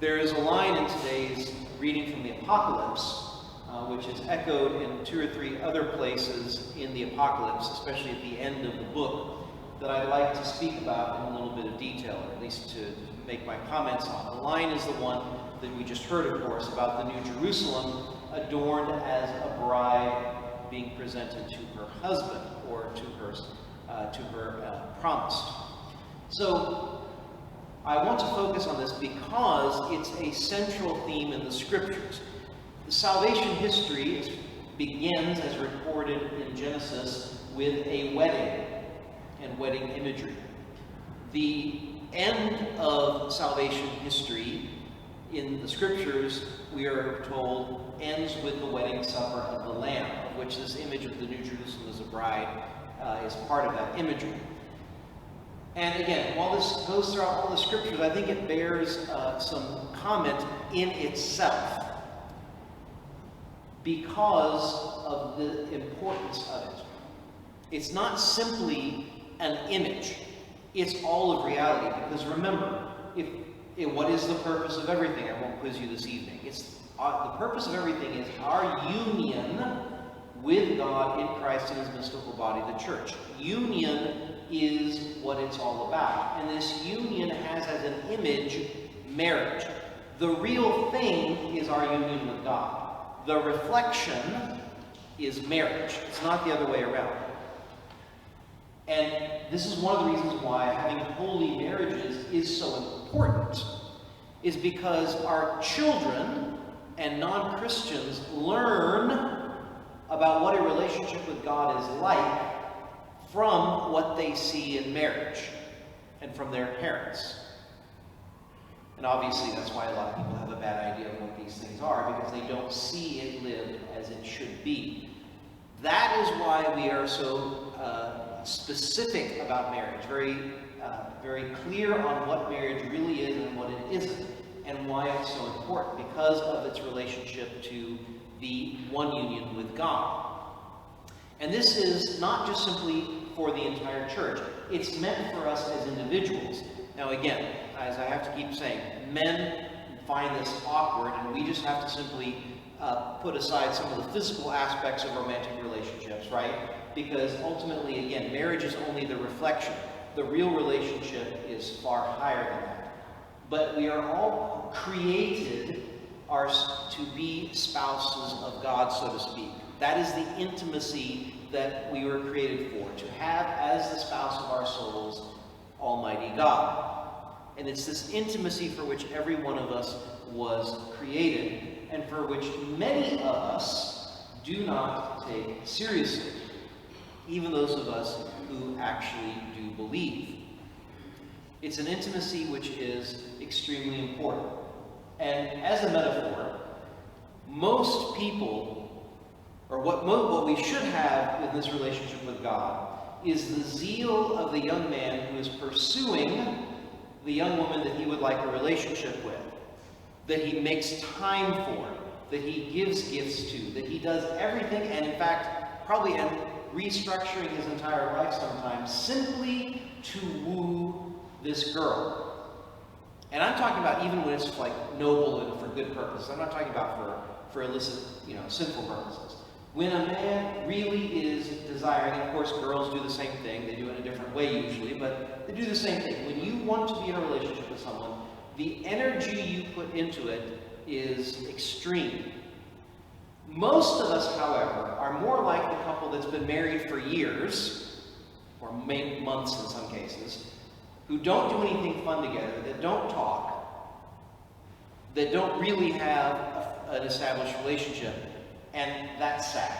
There is a line in today's reading from the Apocalypse, which is echoed in 2 or 3 other places in the Apocalypse, especially at the end of the book, that I'd like to speak about in a little bit of detail, or at least to make my comments on. The line is the one that we just heard, of course, about the New Jerusalem adorned as a bride being presented to her husband, or to her promised. So I want to focus on this because it's a central theme in the Scriptures. The salvation history begins, as recorded in Genesis, with a wedding and wedding imagery. The end of salvation history in the Scriptures, we are told, ends with the wedding supper of the Lamb, of which this image of the New Jerusalem as a bride is part of that imagery. And again, while this goes throughout all the Scriptures, I think it bears some comment in itself because of the importance of it. It's not simply an image. It's all of reality. Because remember, what is the purpose of everything? I won't quiz you this evening. The purpose of everything is our union with God in Christ and His mystical body, the church. Union is what it's all about. And this union has as an image marriage. The real thing is our union with God. The reflection is marriage. It's not the other way around. And this is one of the reasons why having holy marriages is so important, is because our children and non-Christians learn about what a relationship with God is like from what they see in marriage and from their parents. And obviously that's why a lot of people have a bad idea of what these things are, because they don't see it lived as it should be. That is why we are so specific about marriage, very clear on what marriage really is and what it isn't, and why it's so important, because of its relationship to the one union with God. And this is not just simply for the entire church. It's meant for us as individuals. Now again, as I have to keep saying, men find this awkward, and we just have to simply put aside some of the physical aspects of romantic relationships, right? Because ultimately, again, marriage is only the reflection. The real relationship is far higher than that. But we are all created to be spouses of God, so to speak. That is the intimacy that we were created for, to have as the spouse of our souls Almighty God. And it's this intimacy for which every one of us was created, and for which many of us do not take seriously, even those of us who actually do believe. It's an intimacy which is extremely important. And as a metaphor, most people, or what we should have in this relationship with God, is the zeal of the young man who is pursuing the young woman that he would like a relationship with, that he makes time for, that he gives gifts to, that he does everything, and in fact, probably restructuring his entire life sometimes, simply to woo this girl. And I'm talking about even when it's like noble and for good purposes. I'm not talking about for illicit, sinful purposes. When a man really is desiring, and of course girls do the same thing, they do it in a different way usually, but they do the same thing. When you want to be in a relationship with someone, the energy you put into it is extreme. Most of us, however, are more like the couple that's been married for years, or maybe months in some cases, who don't do anything fun together, that don't talk, that don't really have an established relationship, and that's sad.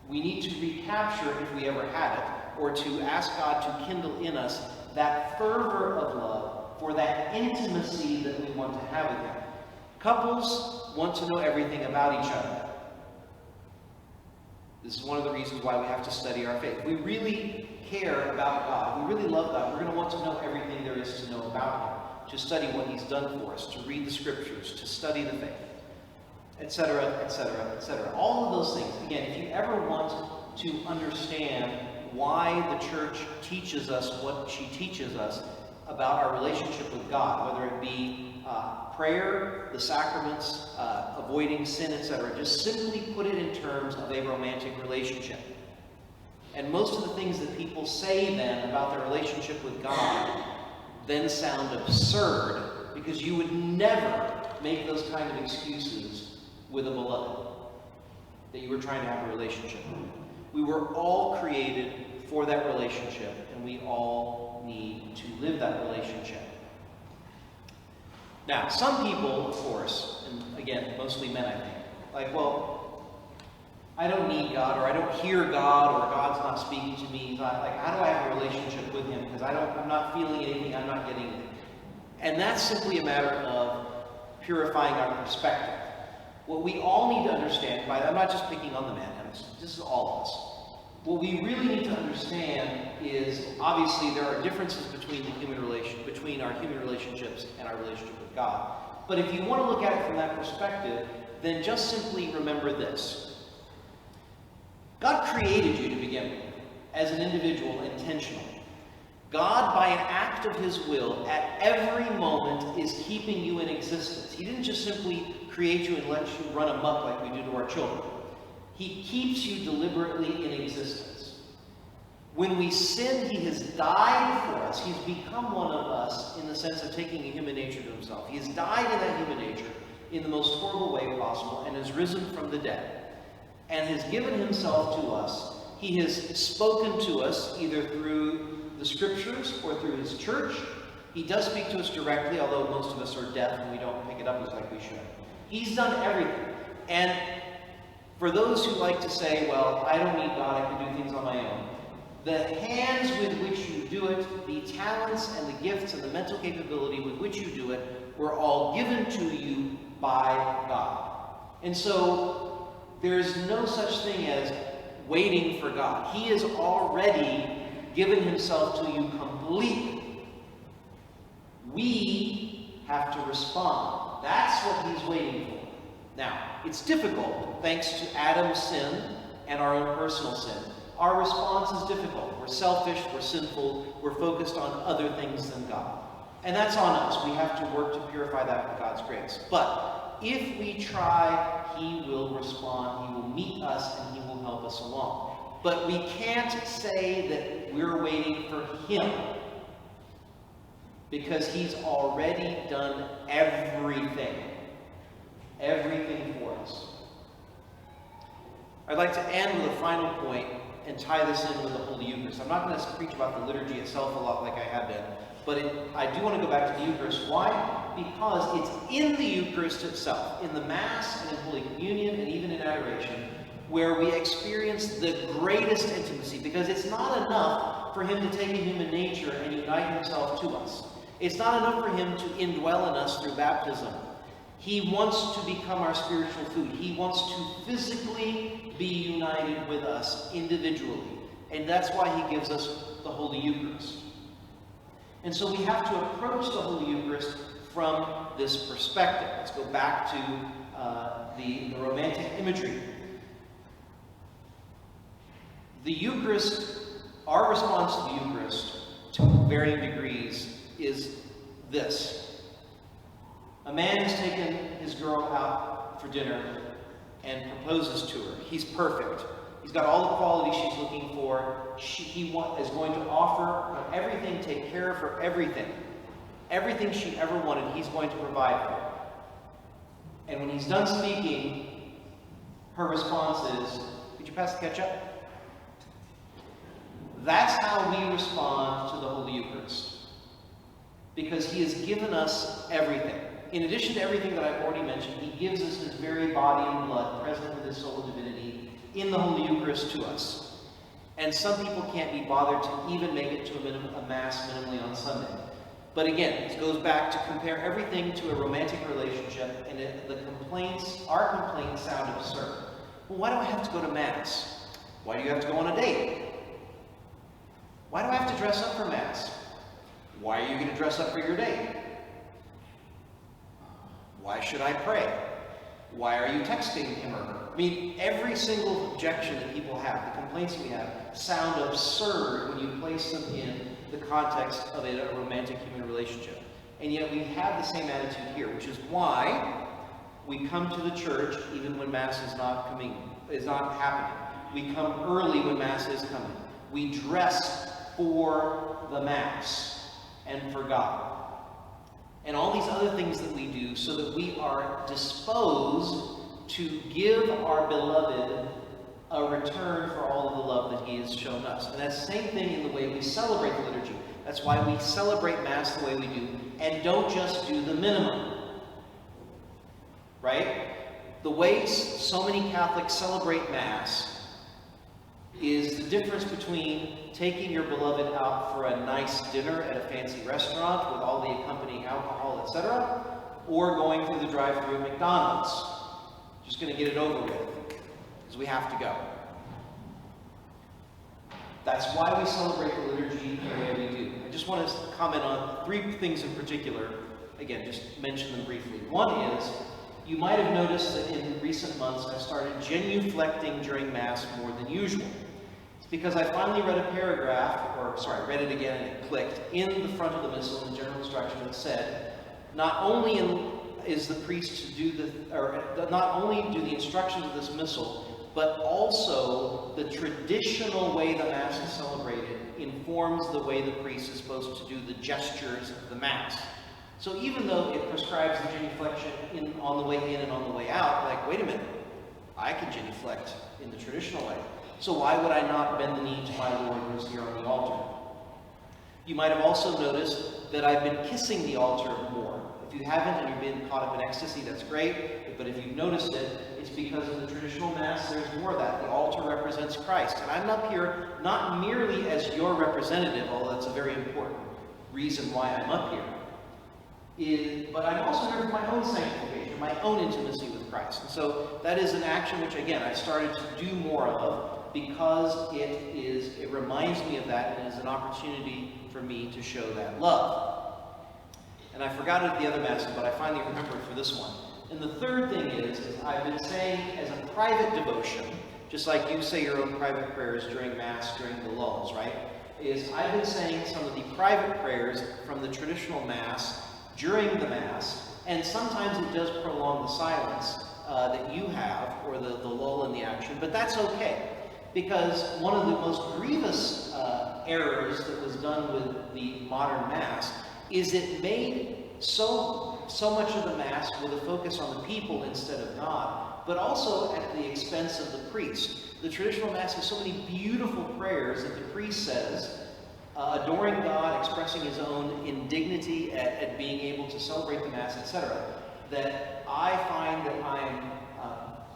We need to recapture, if we ever had it, or to ask God to kindle in us that fervor of love for that intimacy that we want to have with Him. Couples want to know everything about each other. This is one of the reasons why we have to study our faith. We really care about God. We really love God. We're going to want to know everything there is to know about Him, to study what He's done for us, to read the Scriptures, to study the faith, etc., etc., etc. All of those things. Again, if you ever want to understand why the church teaches us what she teaches us, about our relationship with God, whether it be prayer, the sacraments, avoiding sin, etc. Just simply put it in terms of a romantic relationship. And most of the things that people say then about their relationship with God then sound absurd, because you would never make those kind of excuses with a beloved that you were trying to have a relationship with. We were all created for that relationship, and we all need to live that relationship. Now, some people, of course, and again, mostly men, I think, like, well, I don't need God, or I don't hear God, or God's not speaking to me. Like, how do I have a relationship with Him? Because I'm not feeling anything, I'm not getting anything. And that's simply a matter of purifying our perspective. What we all need to understand, I'm not just picking on the men, this is all of us. What we really need to understand is, obviously, there are differences between our human relationships and our relationship with God. But if you want to look at it from that perspective, then just simply remember this. God created you to begin with, as an individual, intentionally. God, by an act of His will, at every moment is keeping you in existence. He didn't just simply create you and let you run amok like we do to our children. He keeps you deliberately in existence. When we sin, He has died for us. He's become one of us in the sense of taking a human nature to Himself. He has died in that human nature in the most horrible way possible and has risen from the dead and has given Himself to us. He has spoken to us either through the Scriptures or through His church. He does speak to us directly, although most of us are deaf and we don't pick it up as like we should. He's done everything. And for those who like to say, well, I don't need God, I can do things on my own, the hands with which you do it, the talents and the gifts and the mental capability with which you do it, were all given to you by God. And so there's no such thing as waiting for God. He has already given Himself to you completely. We have to respond. That's what He's waiting for. Now, it's difficult, thanks to Adam's sin and our own personal sin. Our response is difficult. We're selfish, we're sinful, we're focused on other things than God. And that's on us. We have to work to purify that with God's grace. But if we try, He will respond, He will meet us, and He will help us along. But we can't say that we're waiting for Him, because He's already done everything for us. I'd like to end with a final point and tie this in with the Holy Eucharist. I'm not going to preach about the liturgy itself a lot like I have been, but I do want to go back to the Eucharist. Why? Because it's in the Eucharist itself, in the Mass and in Holy Communion and even in Adoration, where we experience the greatest intimacy, because it's not enough for Him to take a human nature and unite Himself to us. It's not enough for Him to indwell in us through baptism. He wants to become our spiritual food. He wants to physically be united with us individually. And that's why He gives us the Holy Eucharist. And so we have to approach the Holy Eucharist from this perspective. Let's go back to the romantic imagery. The Eucharist, our response to the Eucharist, to varying degrees, is this. A man has taken his girl out for dinner and proposes to her. He's perfect. He's got all the qualities she's looking for. He is going to offer her everything, take care of her everything. Everything she ever wanted, he's going to provide for her. And when he's done speaking, her response is, "Could you pass the ketchup?" That's how we respond to the Holy Eucharist. Because He has given us everything. In addition to everything that I've already mentioned, He gives us His very body and blood, present with His soul and divinity, in the Holy Eucharist to us. And some people can't be bothered to even make it to a Mass minimally on Sunday. But again, it goes back to compare everything to a romantic relationship, and our complaints sound absurd. Well, why do I have to go to Mass? Why do you have to go on a date? Why do I have to dress up for Mass? Why are you going to dress up for your date? Why should I pray? Why are you texting him or her? mean, every single objection that people have, the complaints we have, sound absurd when you place them in the context of a romantic human relationship. And yet we have the same attitude here, which is why we come to the church even when Mass is not happening. We come early when Mass is coming. We dress for the Mass and for God. And all these other things that we do so that we are disposed to give our beloved a return for all of the love that he has shown us. And that's the same thing in the way we celebrate the liturgy. That's why we celebrate Mass the way we do, and don't just do the minimum. Right? The way so many Catholics celebrate Mass is the difference between taking your beloved out for a nice dinner at a fancy restaurant with all the accompanying alcohol, etc., or going through the drive-thru at McDonald's. Just going to get it over with, because we have to go. That's why we celebrate the liturgy the way we do. I just want to comment on 3 things in particular. Again, just mention them briefly. One is, you might have noticed that in recent months I've started genuflecting during Mass more than usual. It's because I finally read a paragraph, read it again and it clicked, in the front of the Missal in the general instruction that said, not only is the priest to do not only do the instructions of this Missal, but also the traditional way the Mass is celebrated informs the way the priest is supposed to do the gestures of the Mass. So even though it prescribes the genuflection on the way in and on the way out, like, wait a minute, I can genuflect in the traditional way. So why would I not bend the knee to my Lord who is here on the altar? You might have also noticed that I've been kissing the altar more. If you haven't and you've been caught up in ecstasy, that's great. But if you've noticed it, it's because in the traditional Mass there's more of that. The altar represents Christ. And I'm up here not merely as your representative, although that's a very important reason why I'm up here. But I'm also here for my own sanctification, my own intimacy with Christ. And so that is an action which, again, I've started to do more of because it reminds me of that and is an opportunity for me to show that love. And I forgot it at the other Masses, but I finally remembered for this one. And the third thing is I've been saying as a private devotion, just like you say your own private prayers during Mass, during the lulls, right? I've been saying some of the private prayers from the traditional Mass during the Mass, and sometimes it does prolong the silence that you have, or the lull in the action, but that's okay. Because one of the most grievous errors that was done with the modern Mass is it made so much of the Mass with a focus on the people instead of God, but also at the expense of the priest. The traditional Mass has so many beautiful prayers that the priest says, adoring God, expressing his own indignity at being able to celebrate the Mass, etc., that I find that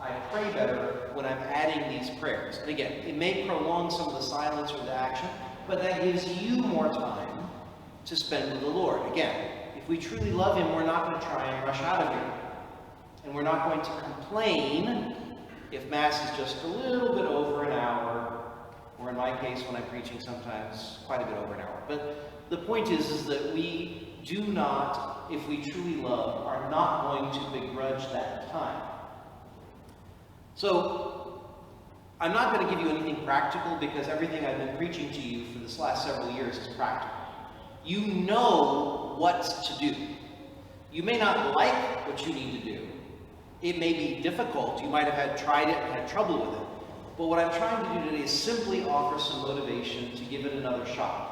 I pray better when I'm adding these prayers. And again, it may prolong some of the silence or the action, but that gives you more time to spend with the Lord. Again, if we truly love him, we're not going to try and rush out of here. And we're not going to complain if Mass is just a little bit over an hour, or in my case, when I'm preaching, sometimes quite a bit over an hour. But the point is that we do not, if we truly love, are not going to begrudge that time. So, I'm not going to give you anything practical because everything I've been preaching to you for this last several years is practical. You know what to do. You may not like what you need to do. It may be difficult. You might have tried it and had trouble with it. But what I'm trying to do today is simply offer some motivation to give it another shot.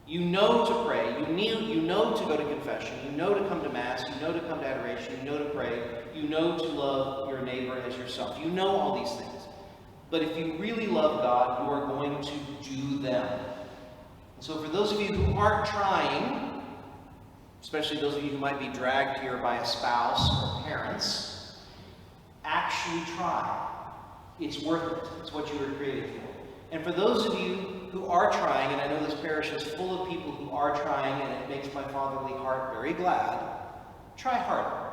You know to pray. You know to go to confession. You know to come to Mass. You know to come to adoration. You know to pray. You know to love your neighbor as yourself. You know all these things. But if you really love God, you are going to do them. So for those of you who aren't trying, especially those of you who might be dragged here by a spouse or parents, actually try. It's worth it. It's what you were created for. And for those of you who are trying, and I know this parish is full of people who are trying, and it makes my fatherly heart very glad, try harder.